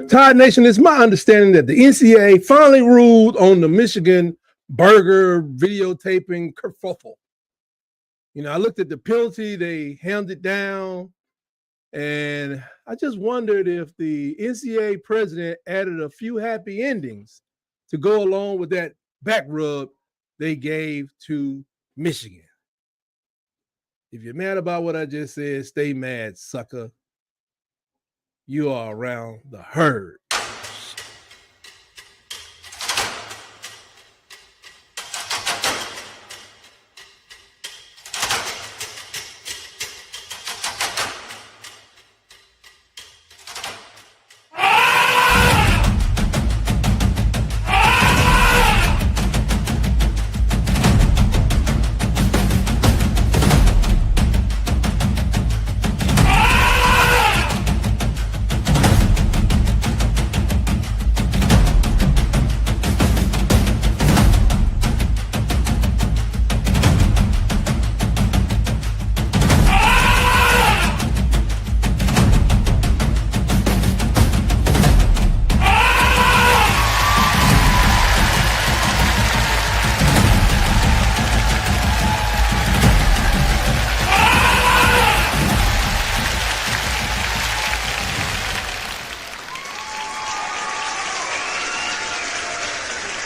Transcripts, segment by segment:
Tide Nation, it's my understanding that the NCAA finally ruled on the Michigan burger videotaping kerfuffle. You know, I looked at the penalty, they handed down, and I just wondered if the NCAA president added a few happy endings to go along with that back rub they gave to Michigan. If you're mad about what I just said, stay mad, sucker. You are around the herd.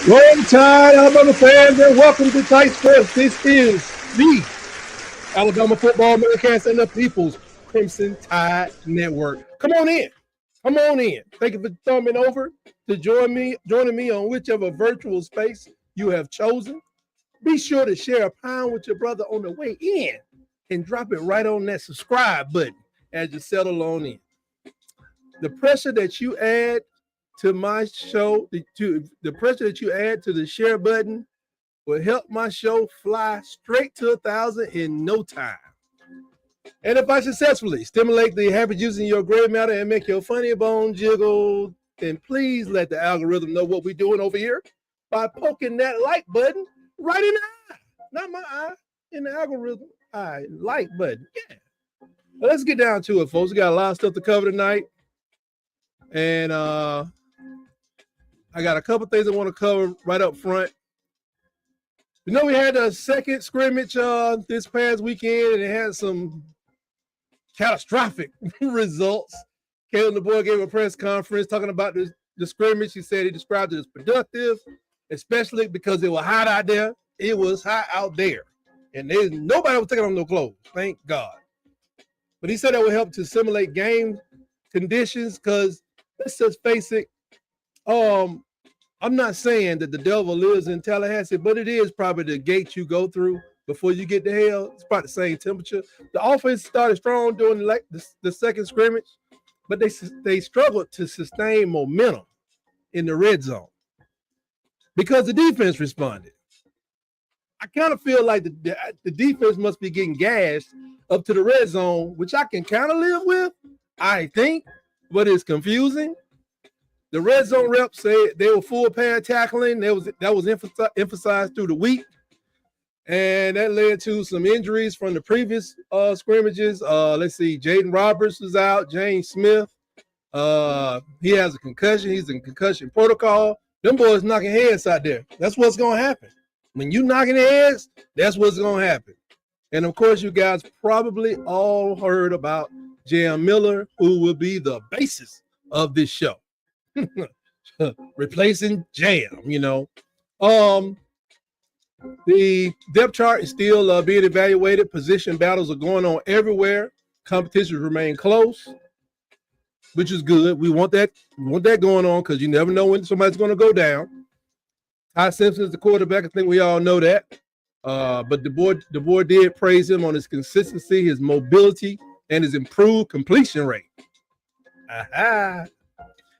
Roll Tide, Alabama fans, and welcome to Tight Sports. This is the Alabama Football Americast and the People's Crimson Tide Network. Come on in. Come on in. Thank you for thumbing over to joining me on whichever virtual space you have chosen. Be sure to share a pound with your brother on the way in and drop it right on that subscribe button as you settle on in. The pressure that you add to my show, the pressure that you add to the share button will help my show fly straight to 1,000 in no time. And if I successfully stimulate the happy juice in your gray matter and make your funny bone jiggle, then please let the algorithm know what we're doing over here by poking that like button right in the eye. Not my eye, in the algorithm eye, like button. Yeah. Well, let's get down to it, folks. We got a lot of stuff to cover tonight. And I got a couple things I want to cover right up front. You know, we had a second scrimmage this past weekend, and it had some catastrophic results. Kalen DeBoer gave a press conference talking about the scrimmage. He said he described it as productive, especially because it was hot out there. It was hot out there. And nobody was taking on no clothes, thank God. But he said that would help to simulate game conditions because let's just face it, I'm not saying that the devil lives in Tallahassee, but it is probably the gate you go through before you get to hell. It's about the same temperature. The offense started strong during the second scrimmage, but they struggled to sustain momentum in the red zone because the defense responded. I kind of feel like the defense must be getting gashed up to the red zone, which I can kind of live with, I think, but it's confusing. The red zone reps said they were full pad tackling. That was emphasized through the week, and that led to some injuries from the previous scrimmages. Let's see, Jaden Roberts was out. James Smith, he has a concussion. He's in concussion protocol. Them boys knocking heads out there. That's what's going to happen. When you knocking heads, that's what's going to happen. And, of course, you guys probably all heard about Jam Miller, who will be the basis of this show. Replacing Jam, you know. The depth chart is still being evaluated. Position battles are going on everywhere. Competitions remain close, which is good. We want that going on because you never know when somebody's going to go down. Ty Simpson is the quarterback. I think we all know that. But the board did praise him on his consistency, his mobility, and his improved completion rate. Aha.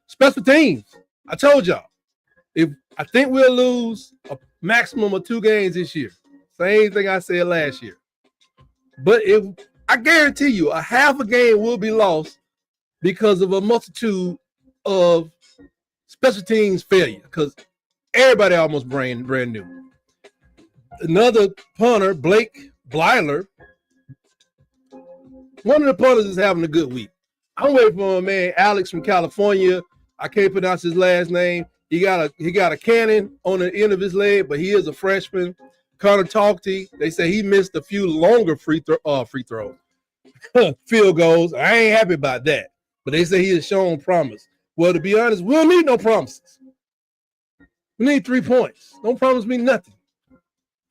Special teams. I told y'all, I think we'll lose a maximum of 2 games this year. Same thing I said last year. But I guarantee you, a half a game will be lost because of a multitude of special teams failure. Because everybody almost brand new. Another punter, Blake Blyler, one of the punters is having a good week. I'm waiting for my man Alex from California. I can't pronounce his last name. He got a cannon on the end of his leg, but he is a freshman. Connor Talkty, they say he missed a few longer free throws, field goals. I ain't happy about that, but they say he has shown promise. Well, to be honest, we don't need no promises. We need 3 points. Don't promise me nothing.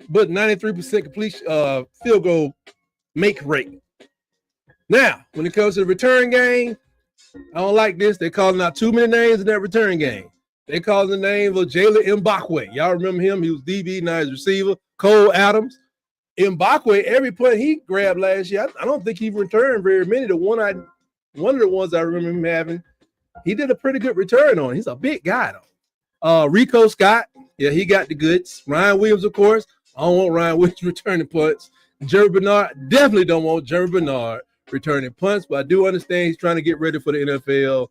But 93% completion field goal make rate. Now, when it comes to the return game, I don't like this. They're calling out too many names in that return game. They called the name of Jalen Mbakwe. Y'all remember him? He was DB, now he's receiver. Cole Adams. Mbakwe, every punt he grabbed last year, I don't think he returned very many. One of the ones I remember him having, he did a pretty good return on. He's a big guy, though. Rico Scott, yeah, he got the goods. Ryan Williams, of course. I don't want Ryan Williams returning punts. Jerry Bernard, definitely don't want Jerry Bernard returning punts, but I do understand he's trying to get ready for the NFL.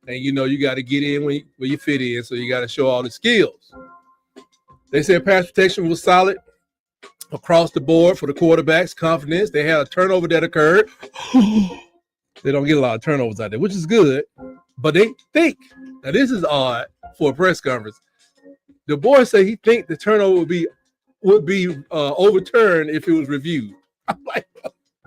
And, you know, you got to get in where you fit in, so you got to show all the skills. They said pass protection was solid across the board for the quarterbacks. Confidence. They had a turnover that occurred. They don't get a lot of turnovers out there, which is good. But they think, now this is odd for a press conference. The boy said he think the turnover would be overturned if it was reviewed. I'm like,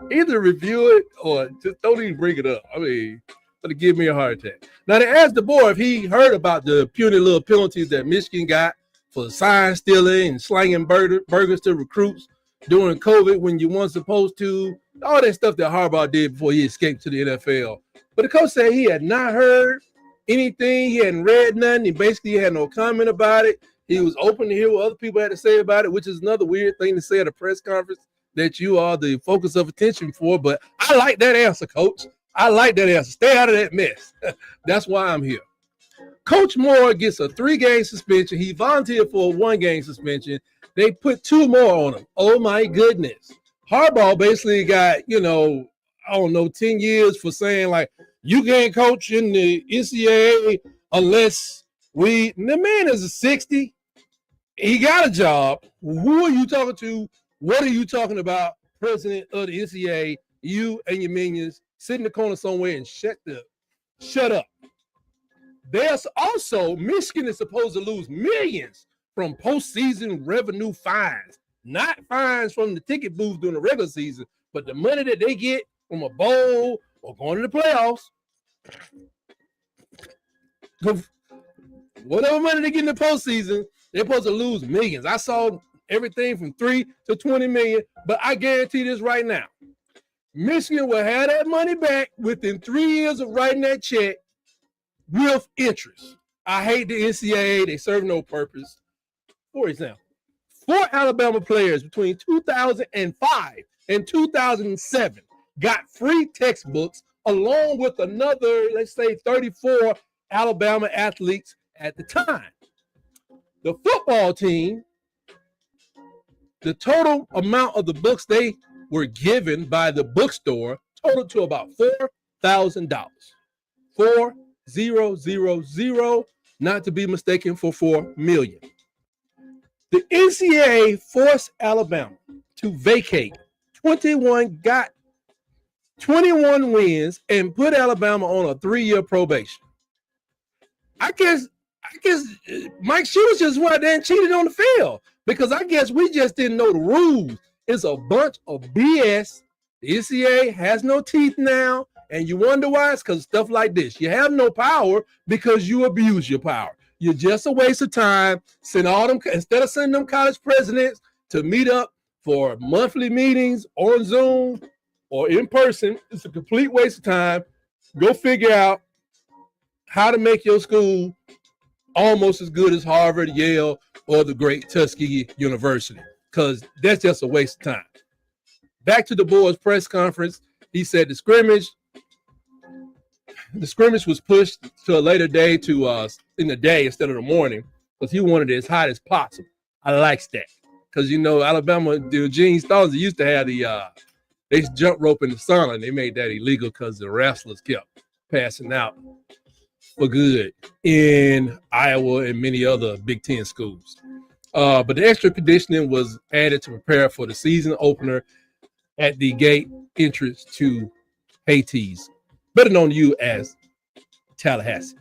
either review it or just don't even bring it up. I mean, to give me a heart attack. Now, they asked the boy if he heard about the puny little penalties that Michigan got for sign stealing and slanging burgers to recruits during COVID when you weren't supposed to, all that stuff that Harbaugh did before he escaped to the NFL. But the coach said he had not heard anything. He hadn't read nothing. He basically had no comment about it. He was open to hear what other people had to say about it, which is another weird thing to say at a press conference that you are the focus of attention for. But I like that answer, Coach. I like that answer. Stay out of that mess. That's why I'm here. Coach Moore gets a 3-game suspension. He volunteered for a 1-game suspension. They put 2 more on him. Oh, my goodness. Harbaugh basically got, I don't know, 10 years for saying like you can't coach in the NCAA unless the man is a 60. He got a job. Who are you talking to? What are you talking about? President of the NCAA, you and your minions sit in the corner somewhere and shut up. There's also Michigan is supposed to lose millions from postseason revenue fines, not fines from the ticket booth during the regular season, but the money that they get from a bowl or going to the playoffs. Whatever money they get in the postseason, they're supposed to lose millions. I saw everything from 3 to 20 million, but I guarantee this right now. Michigan will have that money back within 3 years of writing that check with interest. I hate the NCAA. They serve no purpose. For example, 4 Alabama players between 2005 and 2007 got free textbooks along with another, let's say, 34 Alabama athletes at the time. The football team, the total amount of the books they were given by the bookstore totaled to about $4,000. 4,000, not to be mistaken for 4 million. The NCAA forced Alabama to vacate 21 wins and put Alabama on a 3-year probation. I guess Mike Shula just went there and cheated on the field because I guess we just didn't know the rules. It's a bunch of BS. The NCAA has no teeth now, and you wonder why? It's because stuff like this. You have no power because you abuse your power. You're just a waste of time. Instead of sending them college presidents to meet up for monthly meetings on Zoom or in person, it's a complete waste of time. Go figure out how to make your school almost as good as Harvard, Yale, or the great Tuskegee University, because that's just a waste of time. Back to the board's press conference, he said the scrimmage was pushed to a later day in the day instead of the morning because he wanted it as hot as possible. I likes that because, Alabama, the Gene Stallings used to have they jump rope in the sauna, and they made that illegal because the wrestlers kept passing out for good in Iowa and many other Big Ten schools. But the extra conditioning was added to prepare for the season opener at the gate entrance to Hades, better known to you as Tallahassee.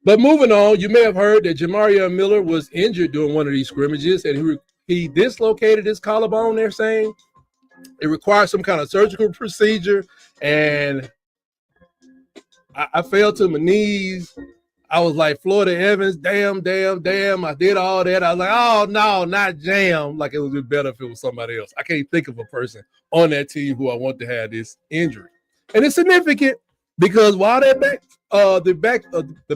But moving on, you may have heard that Jamarion Miller was injured during one of these scrimmages, and he dislocated his collarbone, they're saying. It required some kind of surgical procedure, and I fell to my knees. I was like, Florida Evans, damn. I did all that. I was like, oh, no, not Jam. Like, it would be better if it was somebody else. I can't think of a person on that team who I want to have this injury. And it's significant because while the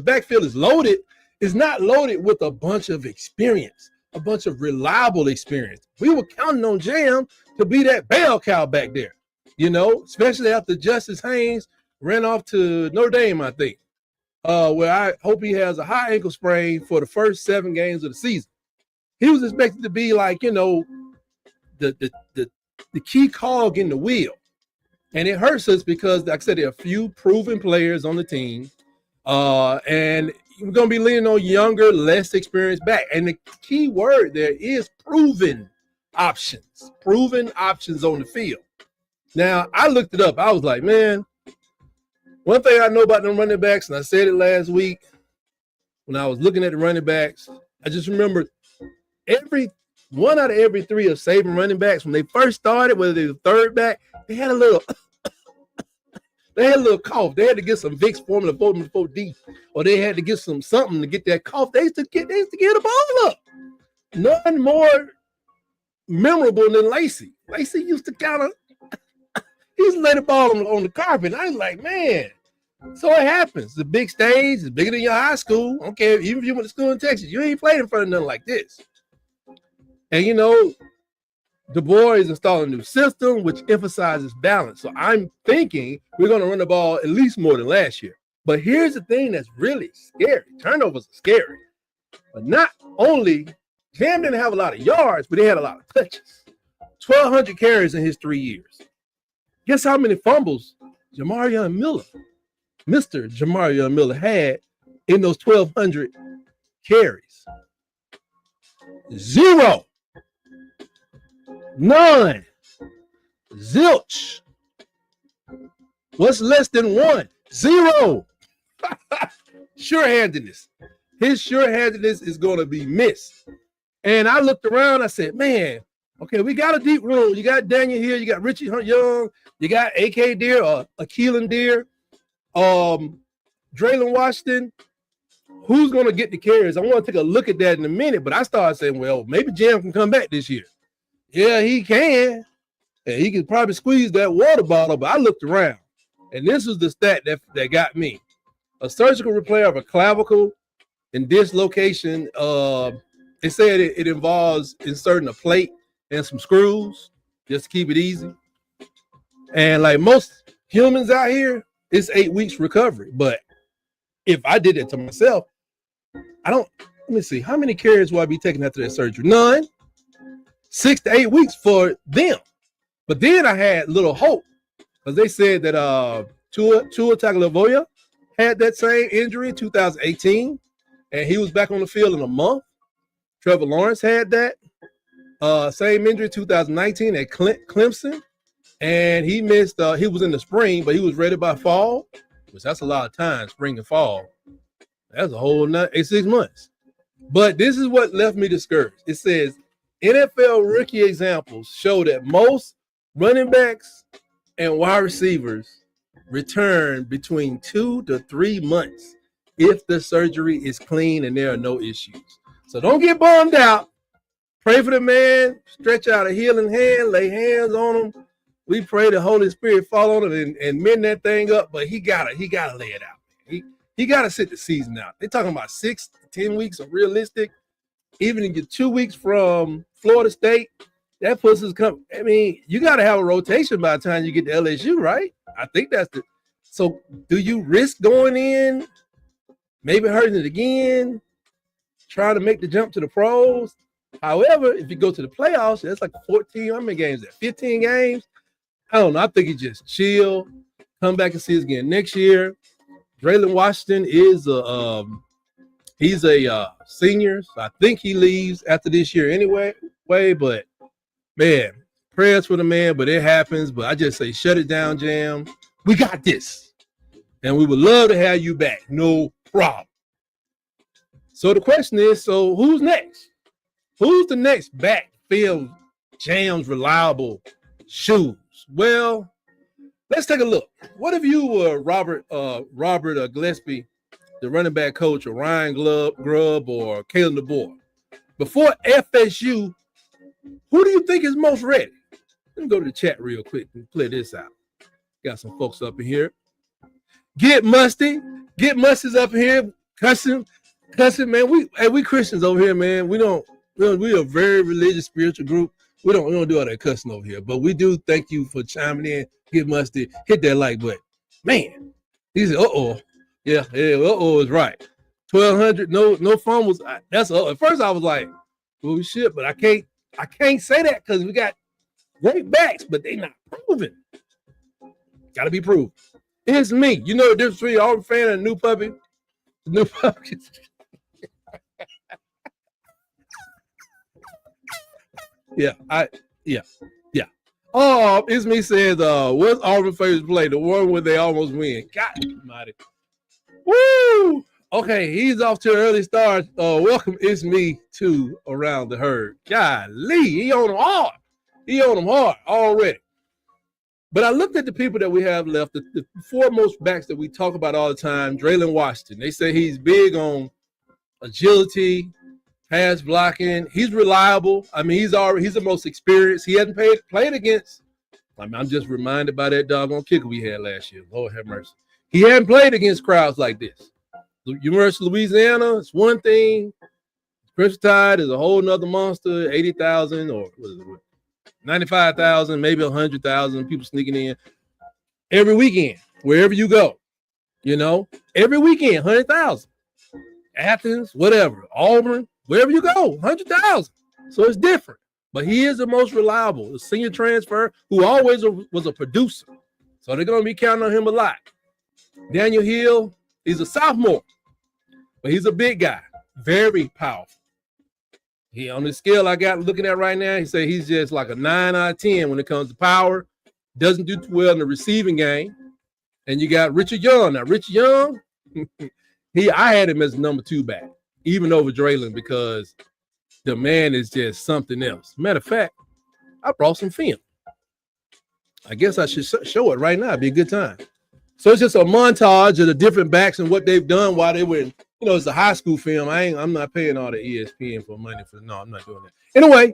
backfield is loaded, it's not loaded with a bunch of experience, a bunch of reliable experience. We were counting on Jam to be that bell cow back there, especially after Justice Haynes ran off to Notre Dame, I think, where I hope he has a high ankle sprain for the first 7 games of the season. He was expected to be like, the key cog in the wheel. And it hurts us because, like I said, there are a few proven players on the team. And we're going to be leaning on younger, less experienced back. And the key word there is proven options on the field. Now, I looked it up. I was like, man, one thing I know about them running backs, and I said it last week when I was looking at the running backs, I just remember one out of every 3 of Saban running backs, when they first started, whether they were third back, they had a little cough. They had to get some Vicks formula 4D, or they had to get something to get that cough. They used to get the ball up. None more memorable than Lacey. Lacey used to he used to lay the ball on the carpet. I was like, man. So it happens. The big stage is bigger than your high school. Okay, even if you went to school in Texas, you ain't played in front of nothing like this. And Du Bois is installing a new system which emphasizes balance. So I'm thinking we're going to run the ball at least more than last year. But here's the thing that's really scary. Turnovers are scary. But not only, Jam didn't have a lot of yards, but they had a lot of touches. 1,200 carries in his 3 years. Guess how many fumbles Jamarion Miller, Mr. Jamarion Miller, had in those 1,200 carries? 0. None. Zilch. What's less than 1? 0. Sure-handedness. His sure-handedness is going to be missed. And I looked around. I said, man, okay, we got a deep room. You got Daniel here. You got Richie Young. You got A.K. Deer, Keelan Deer, Draylon Washington. Who's going to get the carries? I want to take a look at that in a minute. But I started saying, well, maybe Jam can come back this year. Yeah, he can. And he could probably squeeze that water bottle. But I looked around. And this was the stat that got me. A surgical repair of a clavicle and dislocation. It said it involves inserting a plate and some screws just to keep it easy. And like most humans out here, it's 8 weeks recovery. But if I did it to myself, let me see, how many carries will I be taking after that surgery? None. 6 to 8 weeks for them. But then I had little hope because they said that Tua Tagovailoa had that same injury in 2018, and he was back on the field in a month. Trevor Lawrence had that same injury 2019 at Clemson, and he missed. He was in the spring, but he was ready by fall, which that's a lot of time, spring and fall. That's a whole 6 months. But this is what left me discouraged. It says NFL rookie examples show that most running backs and wide receivers return between 2 to 3 months if the surgery is clean and there are no issues. So don't get bummed out. Pray for the man, stretch out a healing hand, lay hands on him. We pray the Holy Spirit fall on him and mend that thing up, but he gotta lay it out. He gotta sit the season out. They're talking about 6 to 10 weeks of realistic. Even if you get 2 weeks from Florida State, that puts us I mean, you gotta have a rotation by the time you get to LSU, right? I think that's so do you risk going in, maybe hurting it again, trying to make the jump to the pros? However, if you go to the playoffs, that's like 14, how many games there? 15 games? I don't know. I think you just chill, come back and see us again next year. Draylon Washington is he's a senior, so I think he leaves after this year anyway. But man, prayers for the man, but it happens. But I just say, shut it down, Jam. We got this. And we would love to have you back. No problem. So the question is, so who's next? Who's the next backfield Jam's reliable shoes? Well, let's take a look. What if you were Robert Gillespie, the running back coach, or Ryan Grubb, or Kalen DeBoer? Before FSU, who do you think is most ready? Let me go to the chat real quick and play this out. Got some folks up in here. Get Musty. Get Musty's up here. Cussing, man. We Christians over here, man. We are a very religious, spiritual group. We don't do all that cussing over here, but we do thank you for chiming in. Get Musty. Hit that like button. Man, he said, yeah, is right. 1,200, no fumbles. That's at first I was like, well, shit, but I can't say that because we got great backs, but they not proven. Got to be proven. It's me. You know the difference between all fan and a new puppy? New puppy. Yeah. Oh, it's me says, what's Auburn's favorite play? The one where they almost win. God almighty. Woo! Okay, he's off to an early start. Welcome, it's me to Around the Herd. Golly, he on them hard. He on them hard already. But I looked at the people that we have left, the foremost backs that we talk about all the time, Draylon Washington. They say he's big on agility, pass blocking. He's reliable. I mean, he's the most experienced. He hasn't played against. I mean, I'm just reminded by that doggone kicker we had last year. Lord have mercy. He hadn't played against crowds like this. The University of Louisiana is one thing. Crimson Tide is a whole nother monster. 80,000 or what is it? 95,000, maybe 100,000 people sneaking in every weekend, wherever you go. You know, every weekend, 100,000. Athens, whatever, Auburn, wherever you go, 100,000. So it's different. but he is the most reliable. The senior transfer who always was a producer. So they're going to be counting on him a lot. Daniel Hill, he's a sophomore, but he's a big guy, very powerful. He on the scale I got looking at right now, he said he's just like a 9 out of 10 when it comes to power. Doesn't do too well in the receiving game. And you got Richard Young. Now, Richard Young, I had him as number 2 back, even over Draylon, because the man is just something else. Matter of fact, I brought some film. I guess I should show it right now. It'd be a good time. So it's just a montage of the different backs and what they've done while they were in, it's a high school film. I'm not paying all the ESPN for money for no, I'm not doing that. Anyway,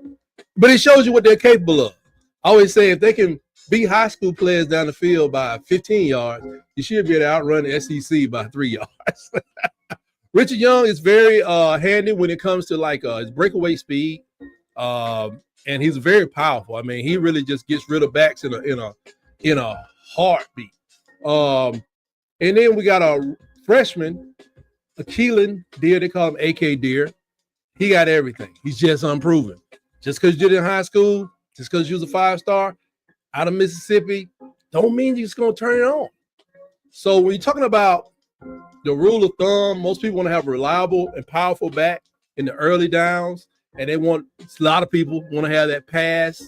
but it shows you what they're capable of. I always say if they can beat high school players down the field by 15 yards, you should be able to outrun the SEC by 3 yards. Richard Young is very handy when it comes to like his breakaway speed. And he's very powerful. I mean, he really just gets rid of backs in a heartbeat. And then we got a freshman, Keelan Deer. They call him AK Deer. He got everything. He's just unproven. Just because you did it in high school, just because you was a 5-star out of Mississippi, don't mean you're just going to turn it on. So when you're talking about the rule of thumb, most people want to have a reliable and powerful back in the early downs. And a lot of people want to have that pass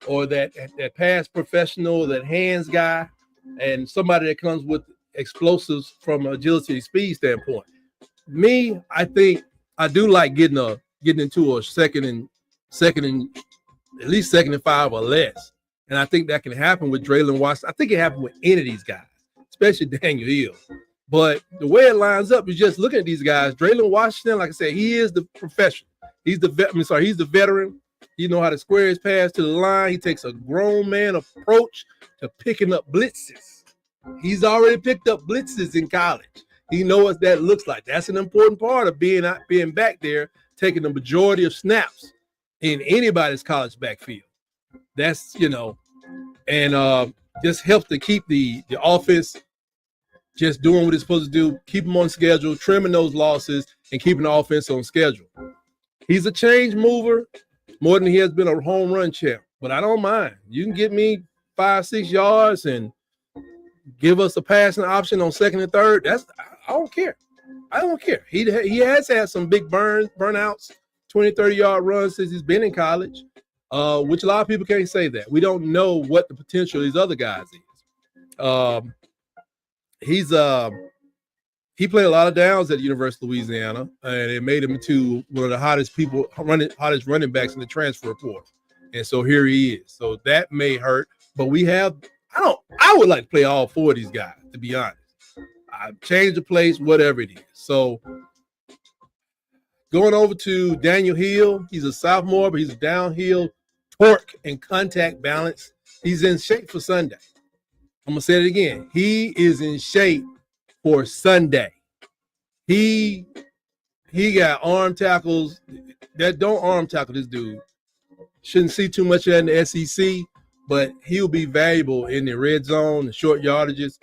or that pass professional, that hands guy, and somebody that comes with explosives from an agility and speed standpoint. Me, I think I do like getting into a second and at least 2nd and 5 or less. And I think that can happen with Draylon Washington. I think it happened with any of these guys, especially Daniel Hill. But the way it lines up is just looking at these guys. Draylon Washington, like I said, he is the professional. He's the veteran. He knows how to square his pass to the line. He takes a grown man approach to picking up blitzes. He's already picked up blitzes in college. He knows what that looks like. That's an important part of being back there, taking the majority of snaps in anybody's college backfield. That's, and just helps to keep the offense just doing what it's supposed to do, keep them on schedule, trimming those losses, and keeping the offense on schedule. He's a change mover more than he has been a home run champ, but I don't mind. You can get me 5-6 yards and give us a passing option on 2nd and 3rd. I don't care. I don't care. He has had some big burnouts, 20, 30-yard runs since he's been in college, which a lot of people can't say that. We don't know what the potential of these other guys is. He played a lot of downs at the University of Louisiana, and it made him into one of the hottest running backs in the transfer portal. And so here he is. So that may hurt, but I would like to play all 4 of these guys, to be honest. I changed the place, whatever it is. So going over to Daniel Hill, he's a sophomore, but he's a downhill torque and contact balance. He's in shape for Sunday. I'm going to say it again. He is in shape for Sunday. He got arm tackles that don't arm tackle this dude. Shouldn't see too much of that in the SEC, but he'll be valuable in the red zone, the short yardages.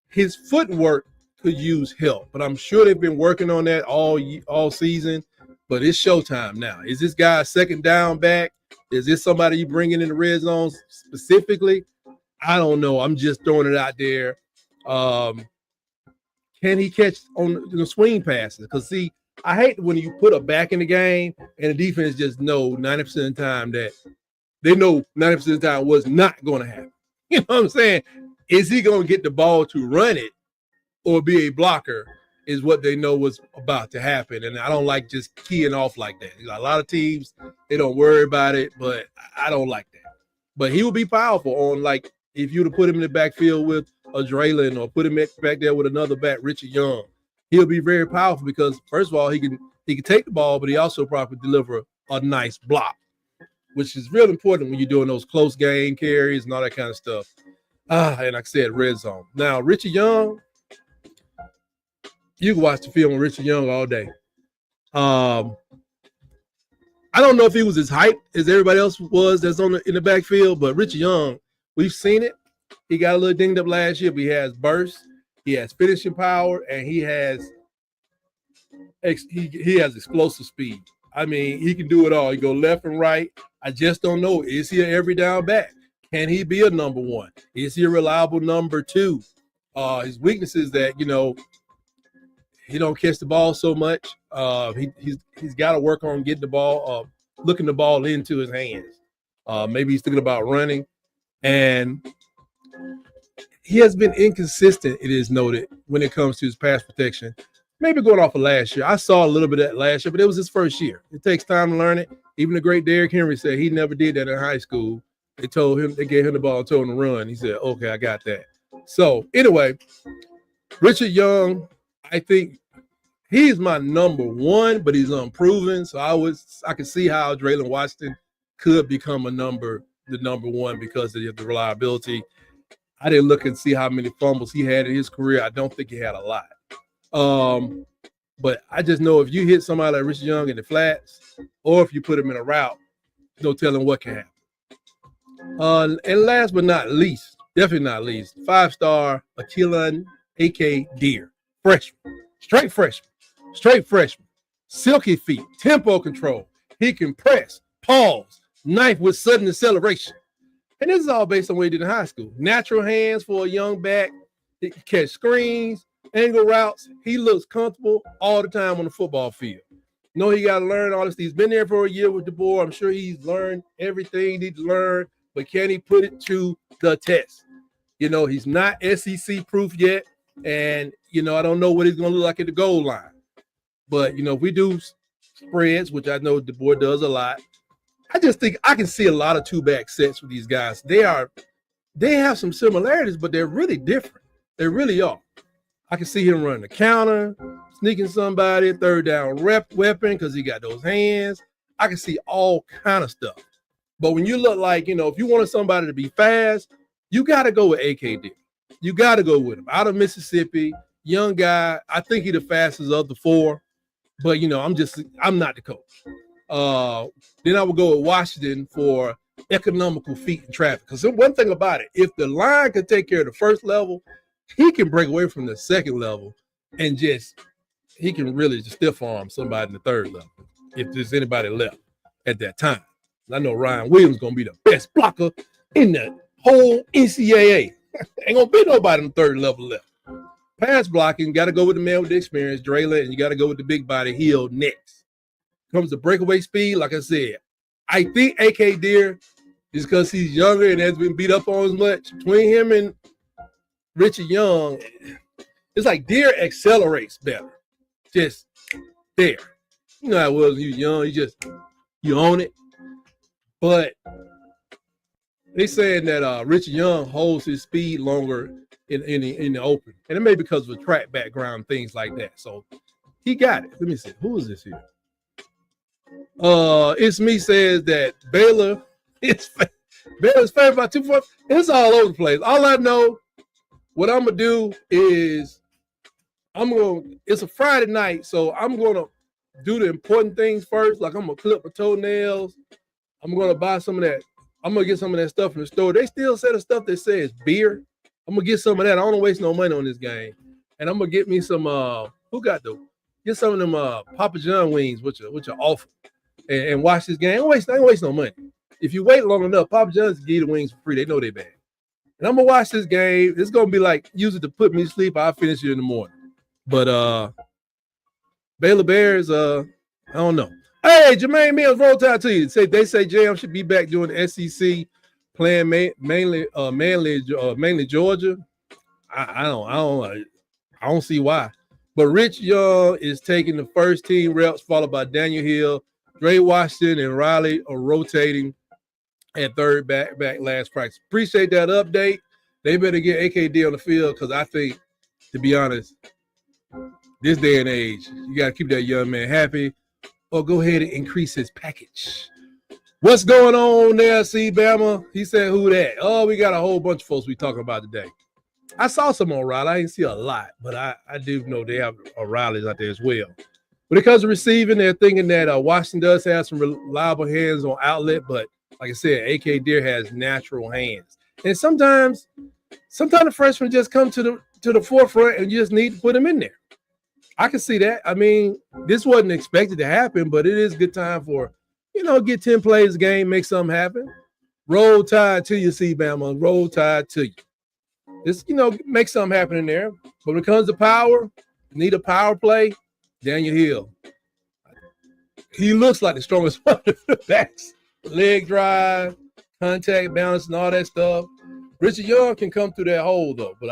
His footwork could use help, but I'm sure they've been working on that all season. But it's showtime now. Is this guy a 2nd down back? Is this somebody you bringing in the red zone specifically? I don't know. I'm just throwing it out there. Can he catch on the swing passes? Because, see, I hate when you put a back in the game and the defense just know 90% of the time that they know 90% of the time what's not going to happen. You know what I'm saying? Is he going to get the ball to run it or be a blocker is what they know was about to happen. And I don't like just keying off like that. A lot of teams, they don't worry about it, but I don't like that. But he will be powerful on, like, if you were to put him in the backfield with a Draylon or put him back there with another back, Richard Young, he'll be very powerful because, first of all, he can take the ball, but he also probably deliver a nice block, which is real important when you're doing those close game carries and all that kind of stuff. And like I said, red zone. Now, Richard Young, you can watch the film on Richard Young all day. I don't know if he was as hyped as everybody else was that's in the backfield, but Richard Young, we've seen it. He got a little dinged up last year, but he has burst, he has finishing power, and he has explosive speed. I mean, he can do it all. He go left and right. I just don't know. Is he an every down back? Can he be a number one? Is he a reliable number two? His weakness is that, he don't catch the ball so much. He's got to work on getting the ball, looking the ball into his hands. Maybe he's thinking about running. And he has been inconsistent, it is noted, when it comes to his pass protection. Maybe going off of last year. I saw a little bit of that last year, but it was his first year. It takes time to learn it. Even the great Derrick Henry said he never did that in high school. They gave him the ball and told him to run. He said, okay, I got that. So anyway, Richard Young, I think he's my number one, but he's unproven. So I can see how Draylen Washington could become the number one because of the reliability. I didn't look and see how many fumbles he had in his career. I don't think he had a lot. But I just know if you hit somebody like Richard Young in the flats, or if you put him in a route, no telling what can happen. And last but not least, definitely not least, 5-star Akeelan A.K. Deer, freshman, straight freshman, silky feet, tempo control. He can press, pause, knife with sudden acceleration. And this is all based on what he did in high school. Natural hands for a young back. He can catch screens, angle routes. He looks comfortable all the time on the football field. He got to learn all this. He's been there for a year with DeBoer. I'm sure he's learned everything he needs to learn, but can he put it to the test? He's not SEC proof yet, and, I don't know what he's going to look like at the goal line. But, if we do spreads, which I know DeBoer does a lot, I just think I can see a lot of two-back sets with these guys. They have some similarities, but they're really different. They really are. I can see him running a counter, sneaking somebody, third down weapon because he got those hands. I can see all kind of stuff. But when you look like, if you wanted somebody to be fast, you got to go with A.K. Deer. You got to go with him. Out of Mississippi, young guy. I think he's the fastest of the four. But, I'm not the coach. Then I would go with Washington for economical feet in traffic. Because one thing about it, if the line can take care of the first level, he can break away from the second level and he can really just stiff arm somebody in the third level if there's anybody left at that time. I know Ryan Williams is going to be the best blocker in the whole NCAA. Ain't going to be nobody in the third level left. Pass blocking, got to go with the man with the experience, Draylen, and you got to go with the big body Hill next. Comes to breakaway speed, like I said, I think A.K. Deer is because he's younger and has been beat up on as much. Between him and Richard Young, it's like Deer accelerates better. Just there. You know how it was when you were young, you own it. But they saying that Richard Young holds his speed longer in the open. And it may be because of a track background, things like that. So he got it. Let me see. Who is this here? It's me says that Baylor's favored by 2 points. It's all over the place. All I know, what I'm gonna do is it's a Friday night, so I'm gonna do the important things first. Like I'm gonna clip my toenails. I'm gonna buy some of that. I'm gonna get some of that stuff from the store. They still sell the stuff that says beer. I'm gonna get some of that. I don't want to waste no money on this game. And I'm gonna get me some get some of them Papa John wings, which are awful, and watch this game. I ain't waste no money. If you wait long enough, Papa John's give you the wings for free. They know they bad. And I'm gonna watch this game. It's gonna be like use it to put me to sleep. I'll finish it in the morning. But Baylor Bears, I don't know. Hey, Jermaine Mills, roll tide to you. They say Jam should be back doing the SEC, playing mainly Georgia. I don't see why. But Rich Young is taking the first team reps, followed by Daniel Hill. Dre Washington and Riley are rotating at third back last practice. Appreciate that update. They better get AKD on the field because I think, to be honest, this day and age, you got to keep that young man happy or go ahead and increase his package. What's going on there, C. Bama? He said, who that? Oh, we got a whole bunch of folks we talking about today. I saw some on Riley. I didn't see a lot, but I do know they have Riley's out there as well. When it comes to receiving, they're thinking that Washington does have some reliable hands on outlet, but like I said, AK Deer has natural hands. And sometimes the freshmen just come to the forefront and you just need to put them in there. I can see that. I mean, this wasn't expected to happen, but it is a good time for, get 10 plays a game, make something happen. Roll Tide to you, see Bama. Roll Tide to you. It's, make something happen in there. But when it comes to power, need a power play, Daniel Hill. He looks like the strongest one of the backs. Leg drive, contact balance, and all that stuff. Richard Young can come through that hole, though. But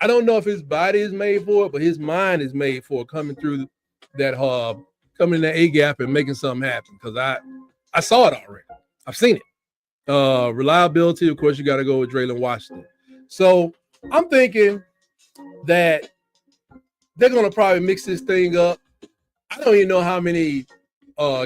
I don't know if his body is made for it, but his mind is made for it, coming through that coming in that A-gap and making something happen. Because I saw it already. I've seen it. Reliability, of course, you got to go with Draylen Washington. So I'm thinking that they're going to probably mix this thing up. I don't even know how many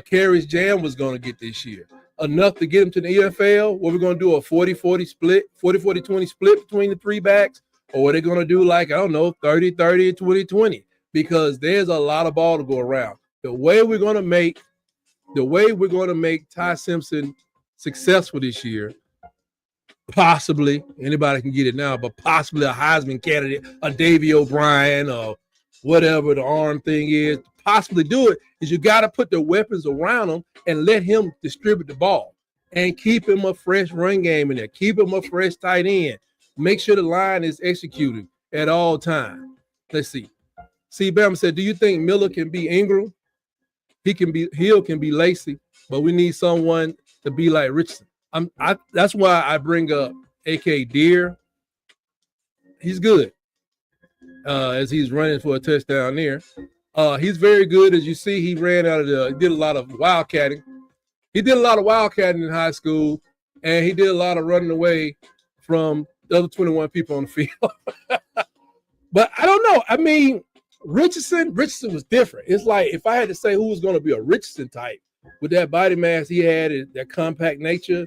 carries Jam was going to get this year. Enough to get him to the NFL? What we're going to do, a 40-40 split, 40-40-20 split between the three backs? Or are they going to do 30-30, 20-20? Because there's a lot of ball to go around. The way we're going to make Ty Simpson successful this year, possibly, anybody can get it now, but possibly a Heisman candidate, a Davey O'Brien, or whatever the arm thing is, possibly do it, is you got to put the weapons around him and let him distribute the ball and keep him a fresh run game in there. Keep him a fresh tight end. Make sure the line is executed at all times. Let's see. See, Bama said, do you think Miller can be Ingram? Hill can be Lacey, but we need someone to be like Richardson. That's why I bring up A.K. Deere. He's good as he's running for a touchdown there. He's very good. As you see, he did a lot of wildcatting. He did a lot of wildcatting in high school, and he did a lot of running away from the other 21 people on the field. But I don't know. I mean, Richardson was different. It's like if I had to say who was going to be a Richardson type with that body mass he had, that compact nature,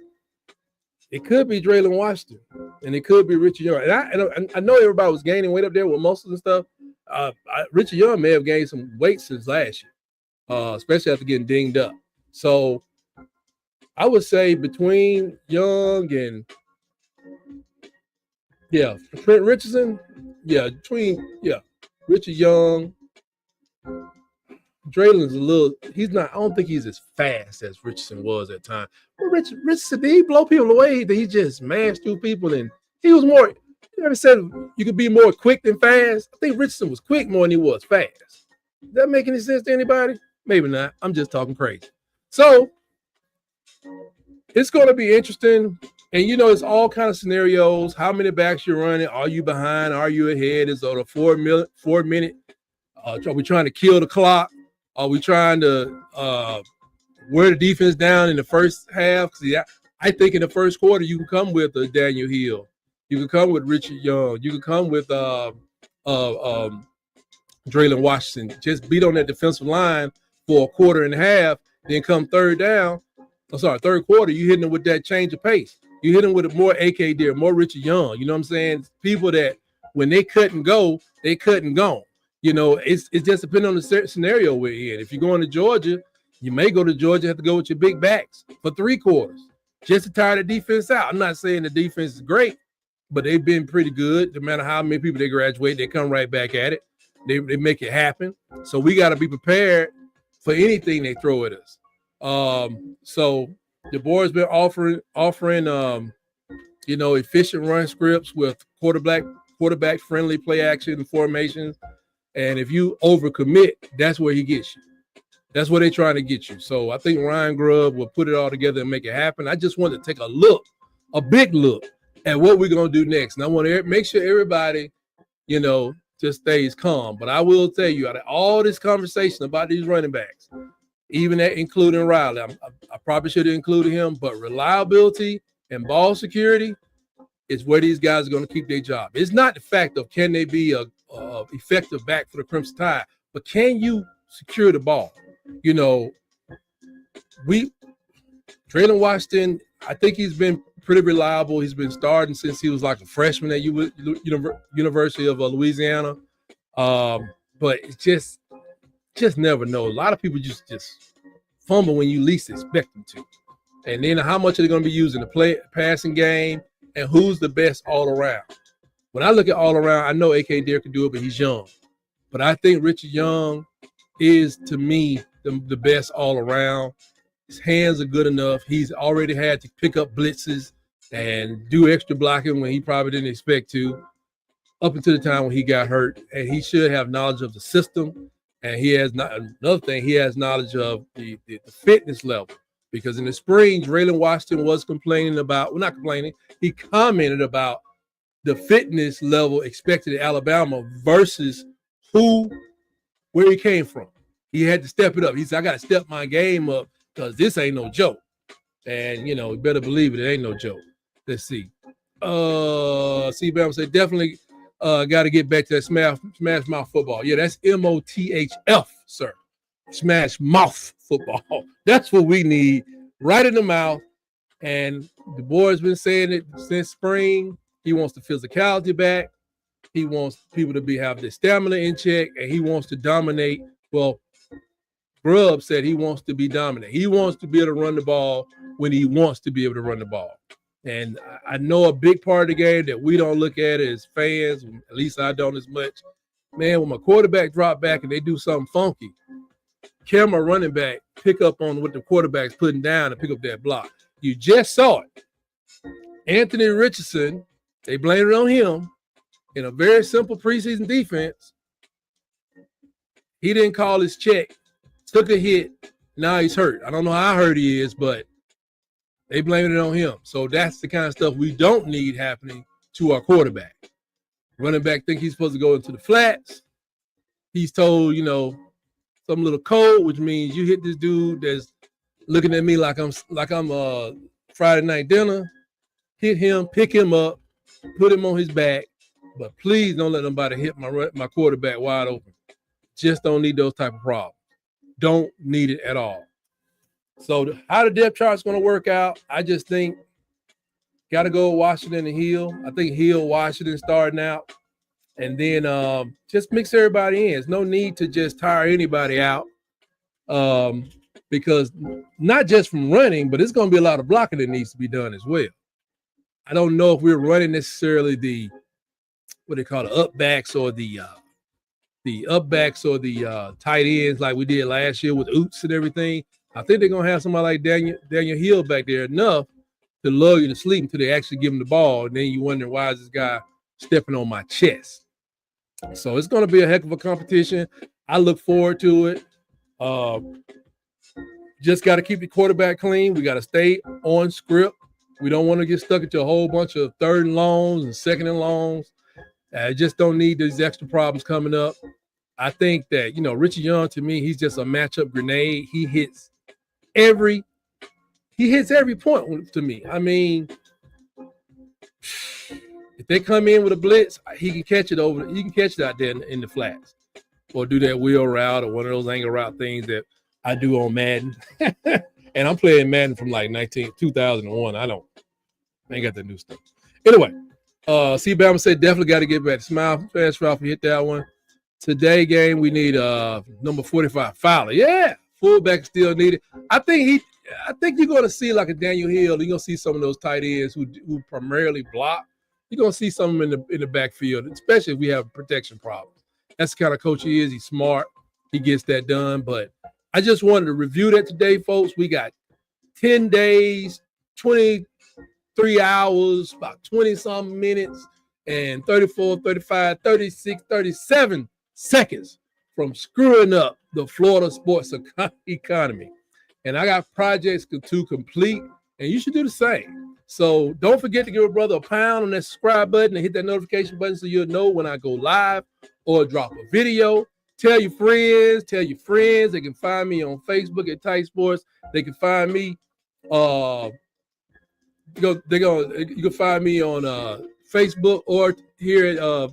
it could be Draylen Washington, and it could be Richard Young. And I know everybody was gaining weight up there with muscles and stuff. Richard Young may have gained some weight since last year, especially after getting dinged up. So I would say between Young and Trent Richardson, Richard Young. Draylen's I don't think he's as fast as Richardson was at time. But Richardson, did he blow people away? That he just mashed through people, and he was more, you ever said you could be more quick than fast? I think Richardson was quick more than he was fast. Does that make any sense to anybody? Maybe not. I'm just talking crazy. So it's going to be interesting. And, it's all kind of scenarios. How many backs you're running? Are you behind? Are you ahead? Is it a 4 minute? Are we trying to kill the clock? Are we trying to wear the defense down in the first half? I think in the first quarter you can come with Daniel Hill. You can come with Richard Young. You can come with Draylen Washington. Just beat on that defensive line for a quarter and a half. Then come third quarter, you hitting them with that change of pace. You hit them with a more A.K. Deere, more Richard Young. You know what I'm saying? People that when they couldn't go, they couldn't go. It's just depending on the scenario we're in. If you're going to Georgia, you may go to Georgia, have to go with your big backs for 3 quarters just to tire the defense out. I'm not saying the defense is great, but they've been pretty good. No matter how many people they graduate, they come right back at it. They make it happen. So we got to be prepared for anything they throw at us. So the board's been offering efficient run scripts with quarterback friendly play action and formations. And if you overcommit, that's where he gets you. That's where they're trying to get you. So I think Ryan Grubb will put it all together and make it happen. I just want to take a big look at what we're going to do next. And I want to make sure everybody, just stays calm. But I will tell you, out of all this conversation about these running backs, even including Riley, I probably should have included him, but reliability and ball security is where these guys are going to keep their job. It's not the fact of can they be a effective back for the Crimson Tide, but can you secure the ball? Draylen Washington, I think he's been pretty reliable. He's been starting since he was like a freshman at University of Louisiana. But it's just never know. A lot of people just fumble when you least expect them to. And then how much are they going to be using the passing game, and who's the best all around? When I look at all around, I know A.K. Deere can do it, but he's young. But I think Richard Young is, to me, the best all around. His hands are good enough. He's already had to pick up blitzes and do extra blocking when he probably didn't expect to, up until the time when he got hurt. And he should have knowledge of the system. And he has not another thing. He has knowledge of the fitness level, because in the spring, Raylan Washington was complaining about. Well, not complaining. He commented about the fitness level expected at Alabama versus where he came from. He had to step it up. He said, "I got to step my game up because this ain't no joke." And you better believe it ain't no joke. Let's see. Bama said definitely. Got to get back to that smash mouth football. Yeah, that's MOTHF, sir. Smash mouth football. That's what we need, right in the mouth. And the boy's been saying it since spring. He wants the physicality back. He wants people to have their stamina in check, and he wants to dominate. Well, Grubb said he wants to be dominant. He wants to be able to run the ball when he wants to be able to run the ball. And I know a big part of the game that we don't look at as fans, at least I don't as much. Man, when my quarterback drop back and they do something funky, can my running back pick up on what the quarterback's putting down and pick up that block? You just saw it. Anthony Richardson, they blamed it on him in a very simple preseason defense. He didn't call his check, took a hit, now he's hurt. I don't know how hurt he is, but they blamed it on him. So that's the kind of stuff we don't need happening to our quarterback. Running back think he's supposed to go into the flats. He's told, some little code, which means you hit this dude that's looking at me like I'm Friday night dinner. Hit him, pick him up, put him on his back. But please don't let nobody hit my quarterback wide open. Just don't need those type of problems. Don't need it at all. So how the depth chart is going to work out, I just think got to go Washington and Hill. I think Hill, Washington starting out. And then just mix everybody in. There's no need to just tire anybody out because not just from running, but it's going to be a lot of blocking that needs to be done as well. I don't know if we're running necessarily the upbacks or the tight ends like we did last year with Oots and everything. I think they're going to have somebody like Daniel Hill back there enough to lull you to sleep until they actually give him the ball. And then you wonder, why is this guy stepping on my chest? So it's going to be a heck of a competition. I look forward to it. Just got to keep the quarterback clean. We got to stay on script. We don't want to get stuck into a whole bunch of third and longs and second and longs. I just don't need these extra problems coming up. I think that, Richie Young, to me, he's just a matchup grenade. He hits every point to me. I mean, if they come in with a blitz, he can catch it out there in the flats, or do that wheel route or one of those angle route things that I do on Madden. And I'm playing Madden from like 2001. I ain't got that new stuff. Anyway, Bama said definitely got to get back to Smile. Fast Ralph, hit that one. Today game, we need number 45, Fowler. Yeah, fullback still needed. I think you're going to see like a Daniel Hill. You're going to see some of those tight ends who primarily block. You're going to see some in the backfield, especially if we have protection problems. That's the kind of coach he is. He's smart. He gets that done. But I just wanted to review that today, folks. We got 10 days, 23 hours, about 20-something minutes, and 34, 35, 36, 37 seconds from screwing up the Florida sports economy. And I got projects to complete, and you should do the same. So don't forget to give a brother a pound on that subscribe button and hit that notification button so you'll know when I go live or drop a video. Tell your friends. They can find me on Facebook at Tight Sports. They can find me. You can find me on Facebook or here at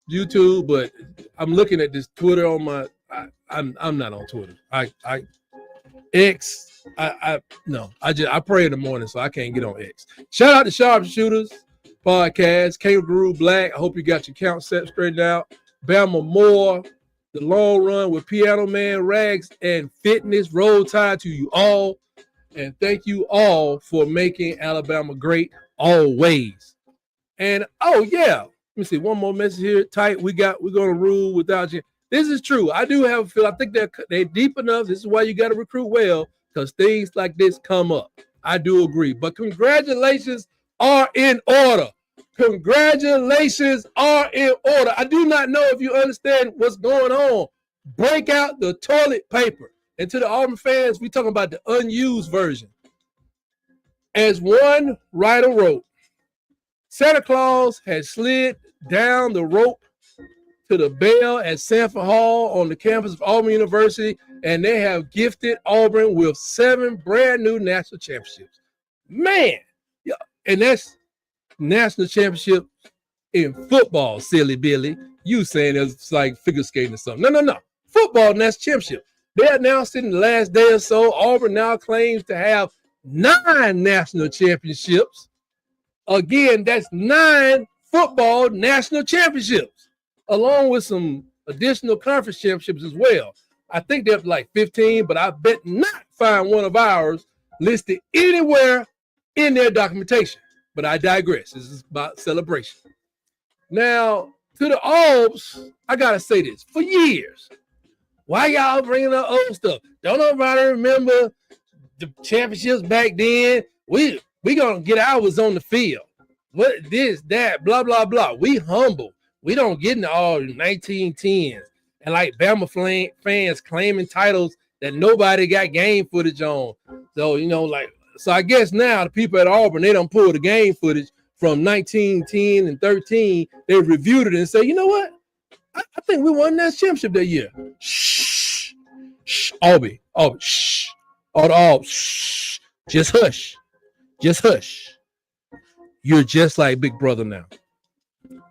YouTube. But I'm looking at this Twitter on my. I'm not on Twitter. X. I pray in the morning, so I can't get on X. Shout out to Sharpshooters Podcast, Kangaroo Black. I hope you got your count set straightened out. Bama Moore, The Long Run with Piano Man, Rags, and Fitness. Roll Tide to you all. And thank you all for making Alabama great always. And, let me see, one more message here. Tight, we're going to rule without you. This is true. I do have a feel. I think they're deep enough. This is why you got to recruit well because things like this come up. I do agree. But congratulations are in order. Congratulations are in order. I do not know if you understand what's going on. Break out the toilet paper. And to the Auburn fans, we talking about the unused version. As one writer wrote, Santa Claus has slid down the rope to the bell at Sanford Hall on the campus of Auburn University, and they have gifted Auburn with 7 brand new national championships. Man, yeah, and that's national championship in football, silly Billy. You saying it's like figure skating or something. No. Football national championship. They announced it in the last day or so. Auburn now claims to have 9 national championships. Again, that's 9 football national championships, along with some additional conference championships as well. I think they're like 15, but I bet not find one of ours listed anywhere in their documentation. But I digress. This is about celebration. Now, to the Aubs, I got to say this. For years, why y'all bringing up old stuff? Don't nobody remember the championships back then? We going to get ours on the field. What this, that, blah, blah, blah. We humble. We don't get into all 1910s. And like Bama fans claiming titles that nobody got game footage on. So, so I guess now the people at Auburn, they don't pull the game footage from 1910 and 13. They reviewed it and say, you know what? I think we won that championship that year. Shh. Aubrey, shh. All, shh. Just hush. Just hush. You're just like Big Brother now.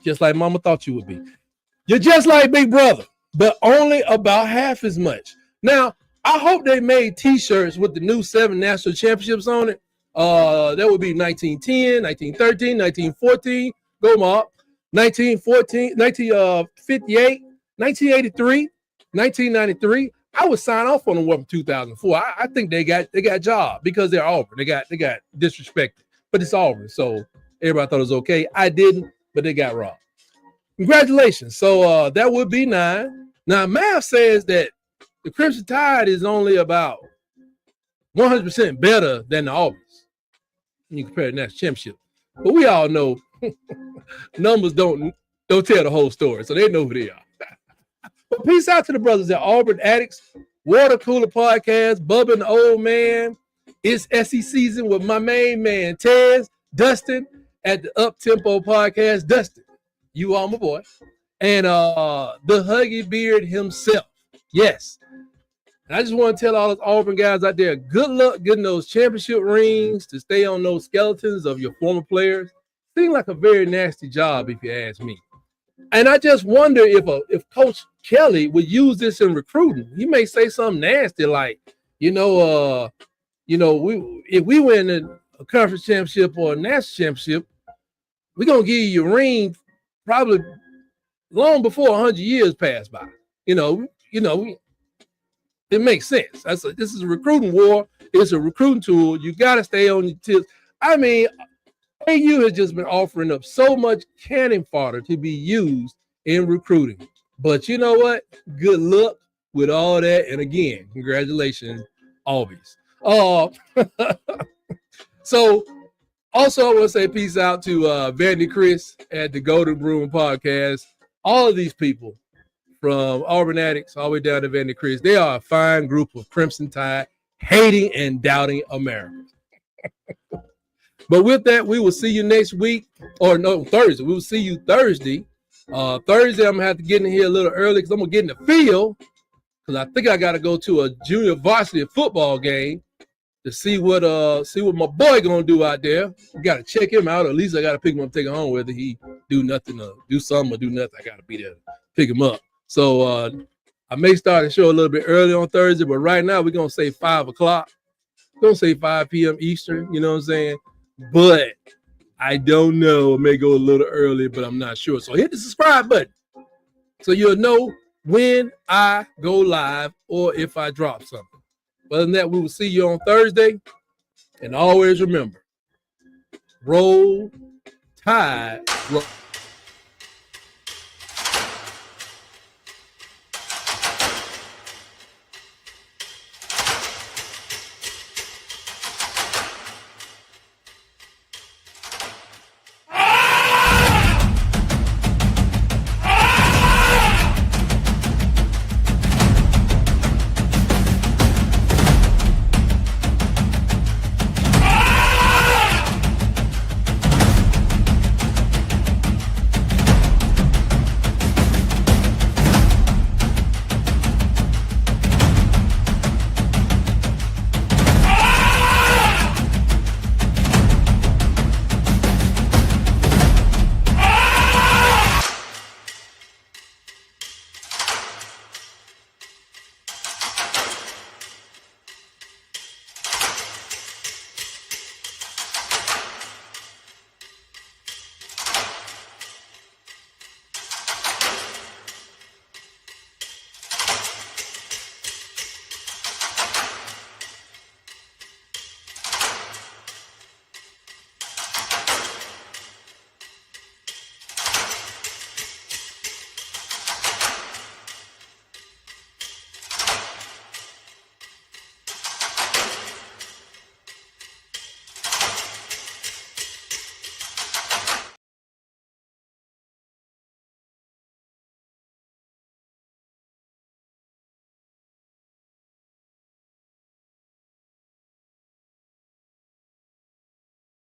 Just like Mama thought you would be. You're just like Big Brother, but only about half as much. Now, I hope they made T-shirts with the new 7 national championships on it. That would be 1910, 1913, 1914. Go, Mark. 1914, 1958, 1983, 1993. I would sign off on them from 2004. I think they got job because they're Auburn. They got disrespected, but it's Auburn, so everybody thought it was okay. I didn't, but they got robbed. Congratulations. So that would be 9. Now, math says that the Crimson Tide is only about 100% better than the Auburn's. You compare the national championship, but we all know numbers don't tell the whole story, so they know who they are. But peace out to the brothers at Auburn Addicts, Water Cooler Podcast, Bubba and the Old Man. It's SEC season with my main man, Tez, Dustin, at the Up Tempo Podcast. Dustin, you are my boy. And the Huggy Beard himself. Yes. And I just want to tell all those Auburn guys out there, good luck getting those championship rings to stay on those skeletons of your former players. Seems like a very nasty job, if you ask me. And I just wonder if Coach Kelly would use this in recruiting. He may say something nasty like, if we win a conference championship or a national championship, we're gonna give you your ring probably long before 100 years pass by. It makes sense. This is a recruiting war. It's a recruiting tool. You got to stay on your tips. I mean, AU has just been offering up so much cannon fodder to be used in recruiting. But you know what? Good luck with all that. And again, congratulations, always. So also I want to say peace out to Vandy Chris at the Golden Broom Podcast. All of these people from Auburn Addicts all the way down to Vandy Chris, they are a fine group of Crimson Tide hating and doubting America. But with that, we will see you next week. Or no, Thursday. We will see you Thursday. Thursday, I'm going to have to get in here a little early because I'm going to get in the field because I think I got to go to a junior varsity football game to see what my boy going to do out there. We got to check him out. Or at least I got to pick him up and take him home, whether he do nothing or do something or do nothing. I got to be there to pick him up. So I may start the show a little bit early on Thursday, but right now we're going to say 5 o'clock. We're going to say 5 p.m. Eastern, you know what I'm saying? But I don't know. It may go a little early, but I'm not sure. So hit the subscribe button so you'll know when I go live or if I drop something. Other than that, we will see you on Thursday. And always remember, roll, tide, roll.